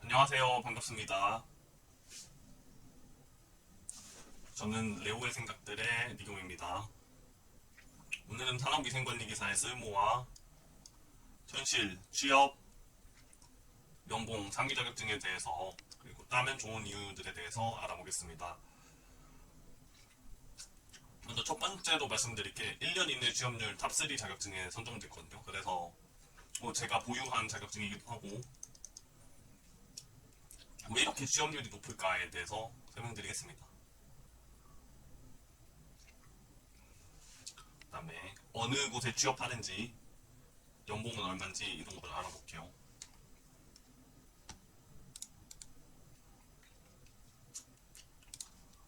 안녕하세요. 반갑습니다. 저는 레오의 생각들의 니금입니다. 오늘은 산업위생관리기사의 쓸모와 현실, 취업, 연봉, 상위 자격증에 대해서 그리고 따면 좋은 이유들에 대해서 알아보겠습니다. 먼저 첫 번째로 말씀드릴 게 1년 이내 취업률 탑3 자격증에 선정됐거든요. 그래서 제가 보유한 자격증이기도 하고 왜 이렇게 취업률이 높을까에 대해서 설명드리겠습니다. 그다음에 어느 곳에 취업하는지, 연봉은 얼마인지 이런 걸 알아볼게요.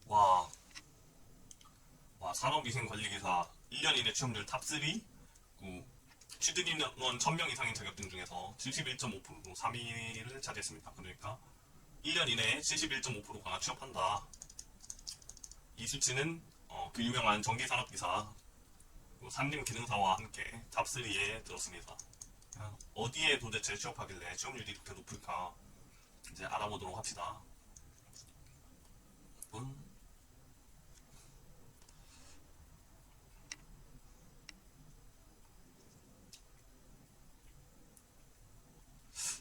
와, 산업위생관리기사 1년 이내 취업률 탑3? 취득인원 1000명 이상인 자격증 중에서 71.5%로 3위를 차지했습니다. 그러니까 1년 이내에 71.5%가 취업한다. 이 수치는 그 유명한 전기산업기사, 산림기능사와 함께 탑3에 들었습니다. 어디에 도대체 취업하길래 취업률이 이렇게 높을까 이제 알아보도록 합시다.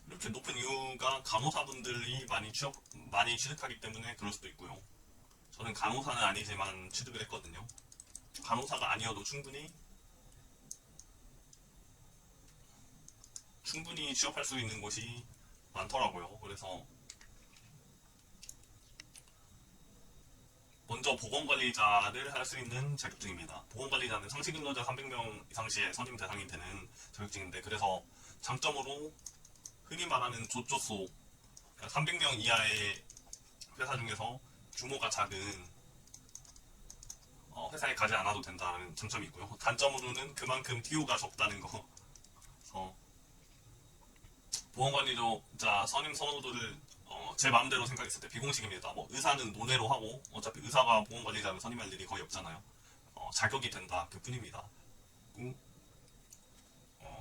이렇게 높은 이유가 간호사분들이 많이 취득하기 때문에 그럴 수도 있고요. 저는 간호사는 아니지만 취득을 했거든요. 간호사가 아니어도 충분히 취업할 수 있는 곳이 많더라고요. 그래서 먼저 보건관리자를 할 수 있는 자격증입니다. 보건관리자는 상시근로자 300명 이상 시에 선임 대상이 되는 자격증인데, 그래서 장점으로 흔히 말하는 조조소, 300명 이하의 회사 중에서 규모가 작은 회사에 가지 않아도 된다는 장점이 있고요. 단점으로는 그만큼 TO가 적다는 거. 그래서 보건관리자 선임 선호도를 제 마음대로 생각했을 때 비공식입니다. 뭐 의사는 논외로 하고 어차피 의사가 보건관리자를 선임할 일이 거의 없잖아요. 자격이 된다 그 뿐입니다.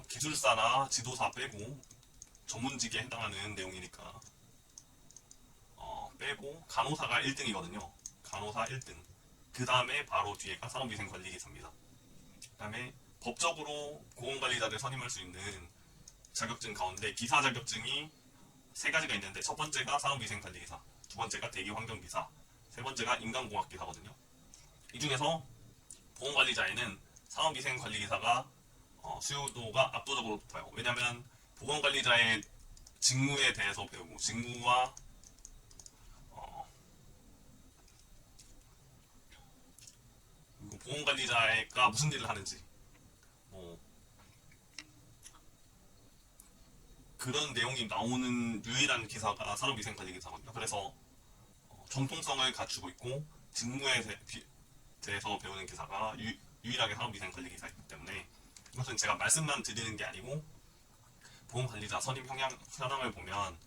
기술사나 지도사 빼고 전문직에 해당하는 내용이니까 빼고 간호사가 1등이거든요. 간호사 1등. 그 다음에 바로 뒤에가 산업위생관리기사입니다. 그 다음에 법적으로 보건관리자를 선임할 수 있는 자격증 가운데 기사 자격증이 세 가지가 있는데, 첫 번째가 산업위생관리기사, 두 번째가 대기환경기사, 세 번째가 인간공학기사거든요. 이 중에서 보건관리자에는 산업위생관리기사가 수요도가 압도적으로 높아요. 왜냐하면 보건관리자의 직무에 대해서 배우고 직무와 보건관리자가 무슨 일을 하는지 뭐 그런 내용이 나오는 유일한 기사가 산업위생관리기사거든요. 그래서 정통성을 갖추고 있고 직무에 대해서 배우는 기사가 유일하게 산업위생관리기사이기 때문에, 이것은 제가 말씀만 드리는 게 아니고 보건관리자 선임 현황을 보면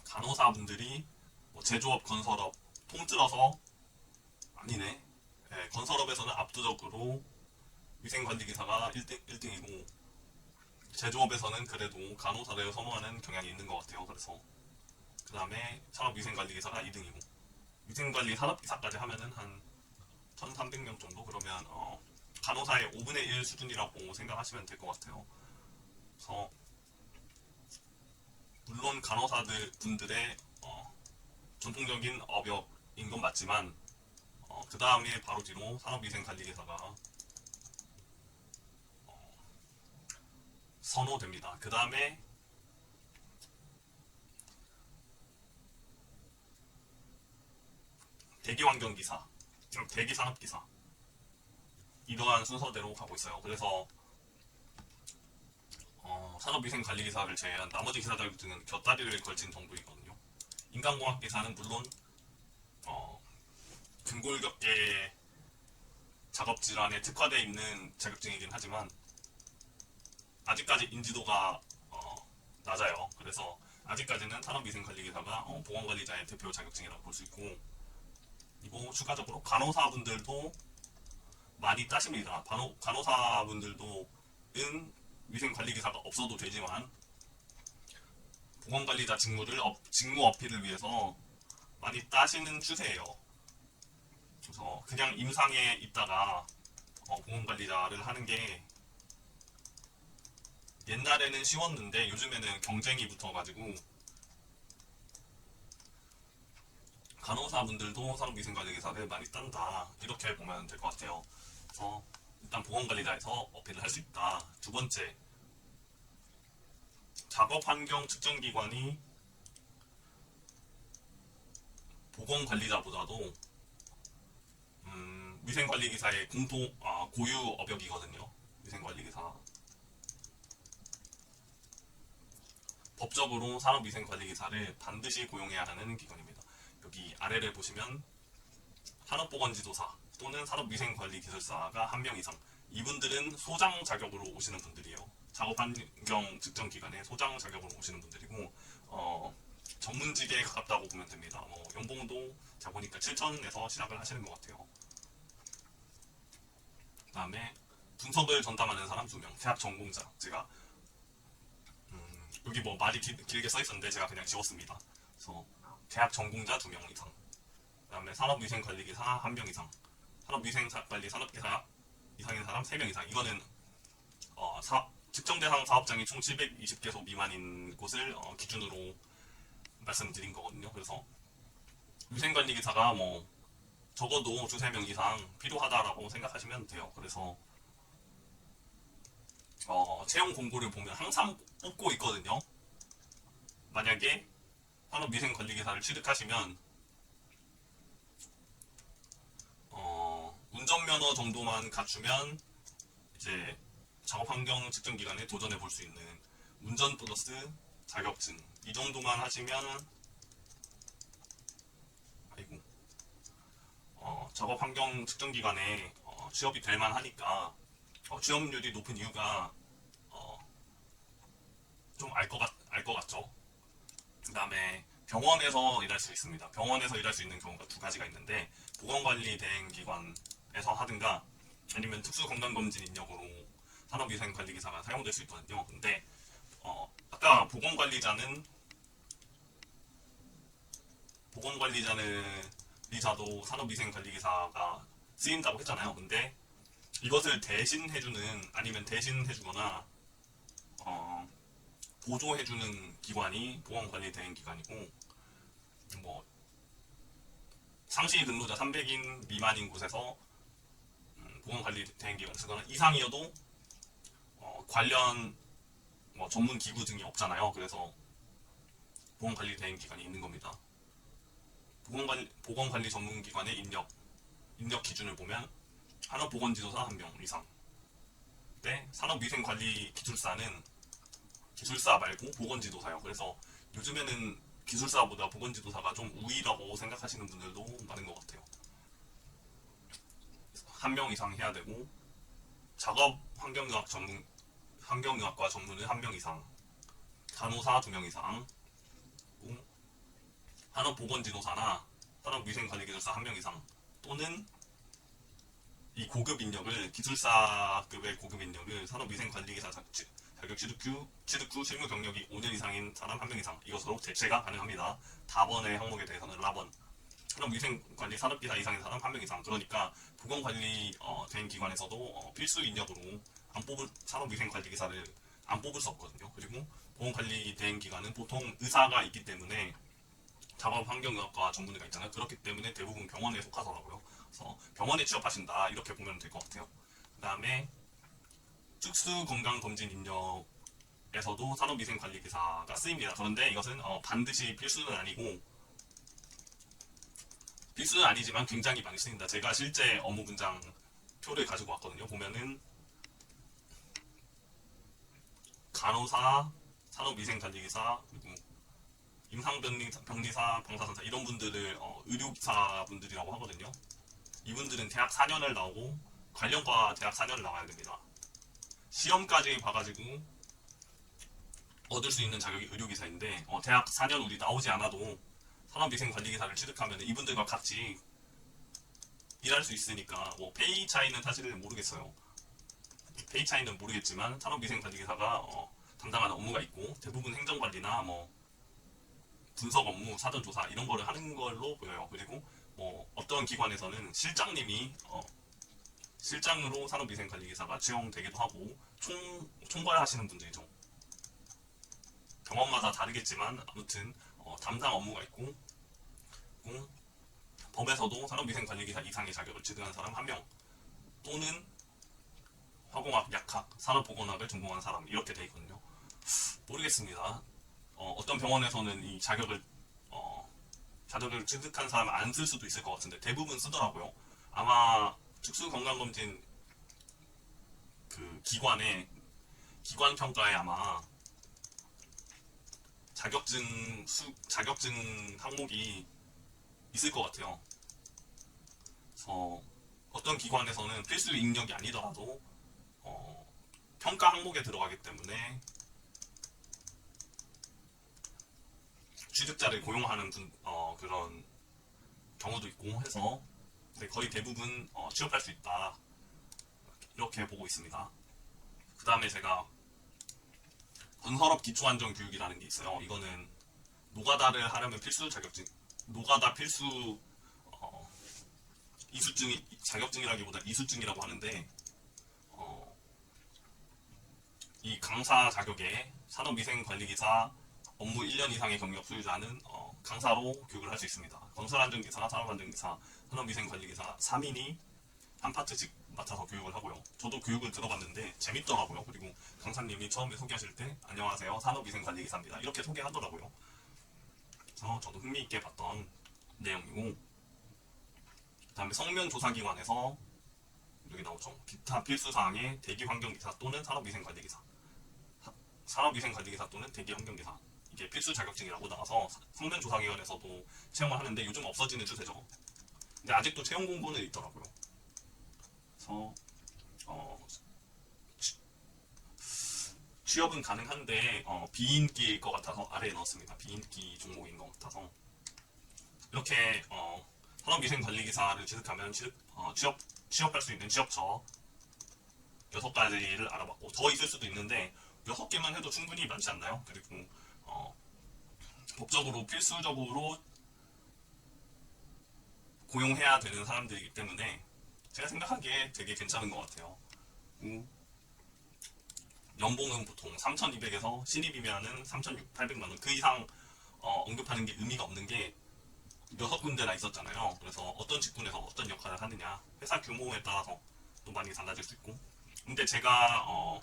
간호사분들이 제조업, 건설업 통틀어서 아니네. 네, 건설업에서는 압도적으로 위생관리기사가 1등이고 제조업에서는 그래도 간호사를 선호하는 경향이 있는 것 같아요. 그래서 그 다음에 산업위생관리기사가 2등이고 위생관리 산업기사까지 하면은 한 1300명 정도. 그러면 간호사의 5분의 1 수준이라고 생각하시면 될 것 같아요. 그래서 물론 간호사들 분들의 전통적인 업역인 건 맞지만 그 다음에 바로 뒤로 산업위생관리기사가 선호됩니다. 그 다음에 대기환경기사, 대기산업기사, 이러한 순서대로 가고 있어요. 그래서 산업위생관리기사를 제외한 나머지 기사 자격증은 곁다리를 걸친 정도이거든요. 인간공학기사는 물론 근골격계 작업질환에 특화되어 있는 자격증이긴 하지만 아직까지 인지도가 낮아요. 그래서 아직까지는 산업위생관리기사가 보건관리자의 대표 자격증이라고 볼 수 있고, 그리고 추가적으로 간호사분들도 많이 따십니다. 간호사분들도 위생관리기사가 없어도 되지만 보건관리자 직무 어필을 위해서 많이 따시는 추세예요. 그래서 그냥 임상에 있다가 보건관리자를 하는 게 옛날에는 쉬웠는데 요즘에는 경쟁이 붙어가지고 간호사분들도 산업위생관리기사를 많이 딴다, 이렇게 보면 될 것 같아요. 그래서 일단 보건관리자에서 어필을 할 수 있다. 두 번째, 작업환경 측정기관이 보건관리자보다도 위생관리기사의 고유 업역이거든요. 위생관리기사. 법적으로 산업위생관리기사를 반드시 고용해야 하는 기관입니다. 여기 아래를 보시면 산업보건지도사 또는 산업위생관리기술사가 한 명 이상, 이분들은 소장 자격으로 오시는 분들이에요. 작업환경 측정기관에 소장 자격으로 오시는 분들이고 전문직에 가깝다고 보면 됩니다. 연봉도 제가 보니까 7천에서 시작을 하시는 것 같아요. 그 다음에 분석을 전담하는 사람 2명, 대학 전공자. 제가 여기 말이 길게 써있었는데 제가 그냥 지웠습니다. 그래서 대학 전공자 2명 이상, 그 다음에 산업위생관리기사 1명 이상, 산업위생관리 산업기사 이상인 사람 3명 이상. 이거는 특정대상 사업장이 총 720개소 미만인 곳을 기준으로 말씀드린 거거든요. 그래서 위생관리기사가 적어도 2~3명 이상 필요하다라고 생각하시면 돼요. 그래서 채용 공고를 보면 항상 뽑고 있거든요. 만약에 산업위생관리기사를 취득하시면 운전면허 정도만 갖추면 이제 작업환경 측정기관에 도전해 볼 수 있는 운전 플러스 자격증, 이 정도만 하시면 작업환경 측정기관에 취업이 될 만하니까 취업률이 높은 이유가 좀 알 것 같죠. 그 다음에 병원에서 일할 수 있습니다. 병원에서 일할 수 있는 경우가 2가지가 있는데, 보건관리대행기관에서 하든가 아니면 특수건강검진 인력으로 산업위생관리기사가 사용될 수 있거든요. 근데 아까 보건관리자도 산업위생관리기사가 쓰인다고 했잖아요. 근데 이것을 대신해주는, 아니면 대신해주거나 보조해주는 기관이 보건관리대행기관이고, 상시 근로자 300인 미만인 곳에서 보건관리대행기관을 쓰거나, 이상이어도 관련 전문 기구 등이 없잖아요. 그래서 보건관리대행기관이 있는 겁니다. 보건관리 전문기관의 인력 기준을 보면 산업보건지도사 1명 이상. 네, 산업위생관리기술사는 기술사 말고 보건지도사요. 그래서 요즘에는 기술사보다 보건지도사가 좀 우위라고 생각하시는 분들도 많은 것 같아요. 1명 이상 해야 되고, 작업 환경의학과 전문은 1명 이상, 간호사 2명 이상, 산업보건지도사나 산업위생관리기술사 1명 이상, 또는 이 고급 인력을, 기술사급의 고급 인력을 산업위생관리기사 자격 취득 후 실무 경력이 5년 이상인 사람 1명 이상, 이것으로 대체가 가능합니다. 다번의 항목에 대해서는 라번. 산업위생관리 산업기사 이상인 사람 1명 이상. 그러니까 보건관리 대행 기관에서도 필수 인력으로 산업위생관리기사를 안 뽑을 수 없거든요. 그리고 보건관리 대행 기관은 보통 의사가 있기 때문에, 작업환경의학과 전문의가 있잖아요. 그렇기 때문에 대부분 병원에 속하더라고요. 그래서 병원에 취업하신다, 이렇게 보면 될 것 같아요. 그 다음에 특수건강검진 인력에서도 산업위생관리기사가 쓰입니다. 그런데 이것은 반드시 필수는 아니지만 굉장히 많이 쓰입니다. 제가 실제 업무 분장 표를 가지고 왔거든요. 보면은 간호사, 산업위생관리기사, 그리고 임상병리사, 방사선사, 이런 분들을 의료기사분들이라고 하거든요. 이분들은 대학 4년을 나오고 관련과 대학 4년을 나와야 됩니다. 시험까지 봐가지고 얻을 수 있는 자격이 의료기사인데, 대학 4년 우리 나오지 않아도 산업위생관리기사를 취득하면 이분들과 같이 일할 수 있으니까, 페이 차이는 사실은 모르겠어요. 페이 차이는 모르겠지만 산업위생관리기사가 담당하는 업무가 있고, 대부분 행정관리나 분석 업무, 사전 조사 이런 거를 하는 걸로 보여요. 그리고 뭐 어떤 기관에서는 실장님이 실장으로 산업위생관리기사가 채용되기도 하고 총괄하시는 분들이죠. 병원마다 다르겠지만 아무튼 담당 업무가 있고 법에서도 산업위생관리기사 이상의 자격을 취득한 사람 1명 또는 화공학, 약학, 산업보건학을 전공한 사람 이렇게 돼 있거든요. 모르겠습니다. 어떤 병원에서는 이 자격을 취득한 사람 안 쓸 수도 있을 것 같은데 대부분 쓰더라고요. 아마 특수건강검진 그 기관 평가에 아마 자격증 항목이 있을 것 같아요. 그래서 어떤 기관에서는 필수 인력이 아니더라도 평가 항목에 들어가기 때문에 취득자를 고용하는 그런 경우도 있고 해서 거의 대부분 취업할 수 있다 이렇게 보고 있습니다. 그 다음에 제가 건설업 기초안전교육이라는 게 있어요. 이거는 노가다를 하려면 필수 자격증, 노가다 필수 이수증이 자격증이라기보다 이수증이라고 하는데 이 강사 자격에 산업위생관리기사 업무 1년 이상의 경력 소유자는 강사로 교육을 할 수 있습니다. 건설안전기사, 산업안전기사, 산업위생관리기사 3인이 한 파트씩 맡아서 교육을 하고요. 저도 교육을 들어봤는데 재밌더라고요. 그리고 강사님이 처음에 소개하실 때 안녕하세요 산업위생관리기사입니다 이렇게 소개하더라고요. 그래서 저도 흥미있게 봤던 내용이고, 그 다음에 성면조사기관에서 여기 나오죠. 기타 필수사항의 대기환경기사 또는 산업위생관리기사 또는 대기환경기사 이게 필수 자격증이라고 나와서 성면조사기관에서도 채용을 하는데 요즘 없어지는 추세죠. 근데 아직도 채용 공고는 있더라고요. 그래서 취업은 가능한데 비인기일 것 같아서 아래에 넣었습니다. 비인기 종목인 것 같아서 이렇게 산업위생관리기사를 취득하면 취업할 수 있는 취업처 6가지를 알아봤고 더 있을 수도 있는데 6개만 해도 충분히 많지 않나요? 그리고 법적으로 필수적으로 고용해야 되는 사람들이기 때문에 제가 생각하기에 되게 괜찮은 것 같아요. 연봉은 보통 3,200에서 신입이면은 3,800만원 그 이상 언급하는 게 의미가 없는 게 6군데나 있었잖아요. 그래서 어떤 직군에서 어떤 역할을 하느냐 회사 규모에 따라서 또 많이 달라질 수 있고, 근데 제가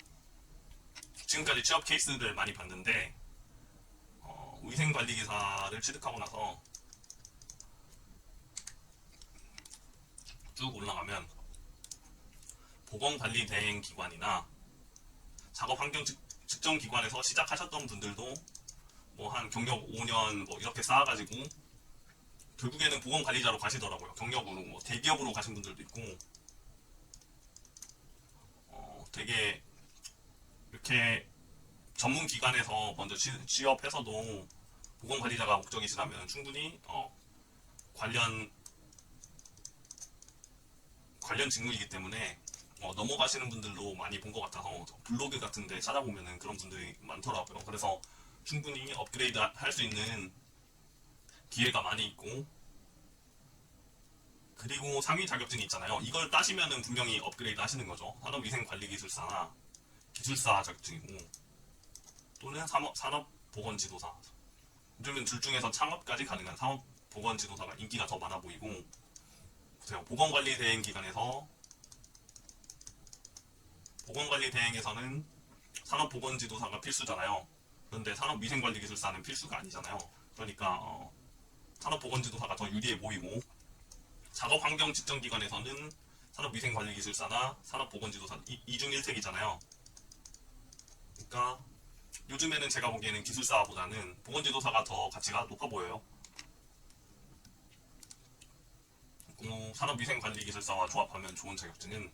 지금까지 취업 케이스를 많이 봤는데 위생관리기사를 취득하고 나서 쭉 올라가면 보건관리대행기관이나 작업환경 측정기관에서 시작하셨던 분들도 뭐 한 경력 5년 뭐 이렇게 쌓아가지고 결국에는 보건관리자로 가시더라고요. 경력으로 뭐 대기업으로 가신 분들도 있고 되게 이렇게 전문 기관에서 먼저 취업해서도 보건관리자가 목적이시라면 충분히 관련 직무이기 때문에 넘어가시는 분들도 많이 본 것 같아서 블로그 같은데 찾아보면은 그런 분들이 많더라고요. 그래서 충분히 업그레이드 할 수 있는 기회가 많이 있고, 그리고 상위 자격증이 있잖아요. 이걸 따시면은 분명히 업그레이드 하시는 거죠. 산업위생관리기술사나 기술사 자격증이고 또는 산업보건지도사, 요즘은 둘 중에서 창업까지 가능한 산업보건지도사가 인기가 더 많아 보이고, 보세요. 보건관리대행에서는 산업보건지도사가 필수잖아요. 그런데 산업위생관리기술사는 필수가 아니잖아요. 그러니까 산업보건지도사가 더 유리해 보이고, 작업환경측정기관에서는 산업위생관리기술사나 산업보건지도사 이중 1택이잖아요. 그러니까 요즘에는 제가 보기에는 기술사보다는 보건지도사가 더 가치가 높아 보여요. 산업위생관리기술사와 조합하면 좋은 자격증은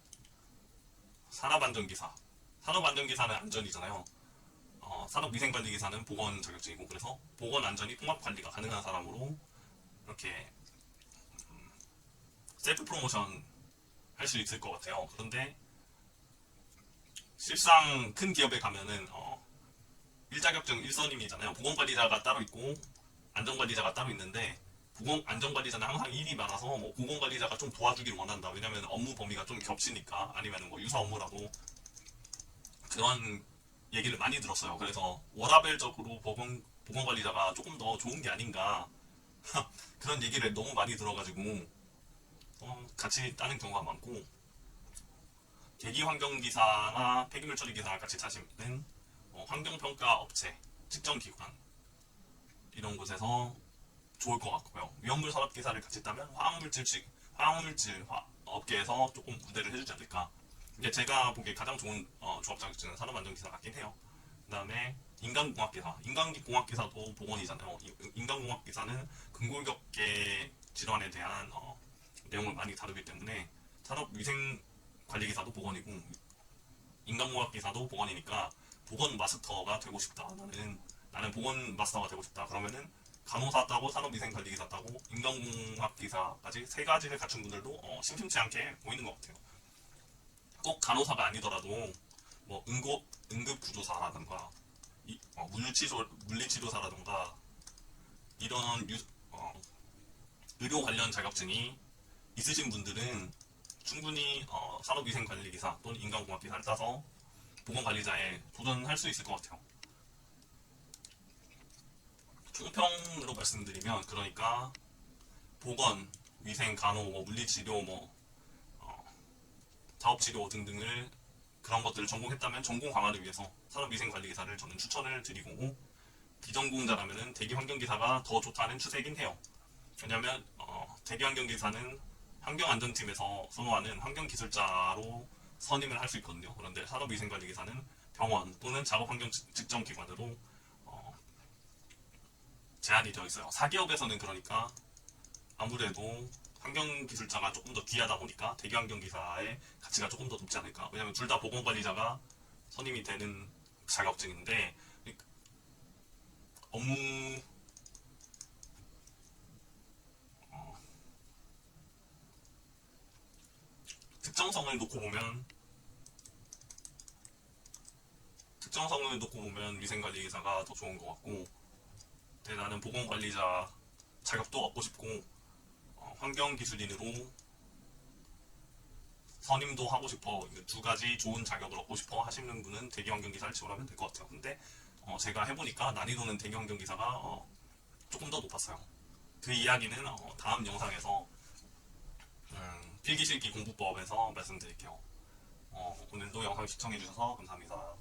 산업안전기사. 산업안전기사는 안전이잖아요. 산업위생관리기사는 보건 자격증이고, 그래서 보건안전이 통합관리가 가능한 사람으로 이렇게 셀프 프로모션 할 수 있을 것 같아요. 그런데 실상 큰 기업에 가면은 1자격증 1선임이잖아요. 보건관리자가 따로 있고 안전관리자가 따로 있는데 안전관리자는 항상 일이 많아서 뭐 보건관리자가 좀 도와주기를 원한다. 왜냐면 업무 범위가 좀 겹치니까. 아니면 뭐 유사 업무라도. 그런 얘기를 많이 들었어요. 그래서 워라밸적으로 보건관리자가 조금 더 좋은 게 아닌가 그런 얘기를 너무 많이 들어가지고 같이 따는 경우가 많고, 대기환경기사나 폐기물 처리기사 같이 타시는 환경평가 업체, 측정기관 이런 곳에서 좋을 것 같고요. 위험물 산업기사를 같이 따면 화학물질 업계에서 조금 우대를 해주지 않을까. 이게 제가 보기에 가장 좋은 조합 자격증은 산업안전기사 같긴 해요. 그 다음에 인간공학기사도 보건이잖아요. 인간공학기사는 근골격계 질환에 대한 내용을 많이 다루기 때문에 산업위생관리기사도 보건이고 인간공학기사도 보건이니까 보건 마스터가 되고 싶다. 나는 보건 마스터가 되고 싶다. 그러면은 간호사 따고 산업위생관리기사 따고 인간공학기사까지 세 가지를 갖춘 분들도 심심치 않게 보이는 것 같아요. 꼭 간호사가 아니더라도 뭐 응급구조사라든가 물리치료사라든가 이런 의료 관련 자격증이 있으신 분들은 충분히 산업위생관리기사 또는 인간공학기사를 따서 보건관리자에 도전할 수 있을 것 같아요. 총평으로 말씀드리면, 그러니까 보건, 위생, 간호, 물리치료, 자업치료 등등을 그런 것들을 전공했다면 전공 강화를 위해서 산업위생관리기사를 저는 추천을 드리고, 비전공자라면 대기환경기사가 더 좋다는 추세이긴 해요. 왜냐하면 대기환경기사는 환경안전팀에서 선호하는 환경기술자로 선임을 할 수 있거든요. 그런데 산업위생관리기사는 병원 또는 작업환경 측정기관으로 제한이 되어 있어요. 사기업에서는 그러니까 아무래도 환경기술자가 조금 더 귀하다 보니까 대기환경기사의 가치가 조금 더 높지 않을까. 왜냐하면 둘 다 보건관리자가 선임이 되는 자격증인데 업무 특정성을 놓고 보면 위생관리기사가 더 좋은 것 같고, 근데 나는 보건관리자 자격도 얻고 싶고 환경기술인으로 선임도 하고 싶어, 두 가지 좋은 자격을 얻고 싶어 하시는 분은 대기환경기사를 지원하면 될 것 같아요. 근데 제가 해보니까 난이도는 대기환경기사가 조금 더 높았어요. 그 이야기는 다음 영상에서 필기실기 공부법에서 말씀드릴게요. 오늘도 영상 시청해주셔서 감사합니다.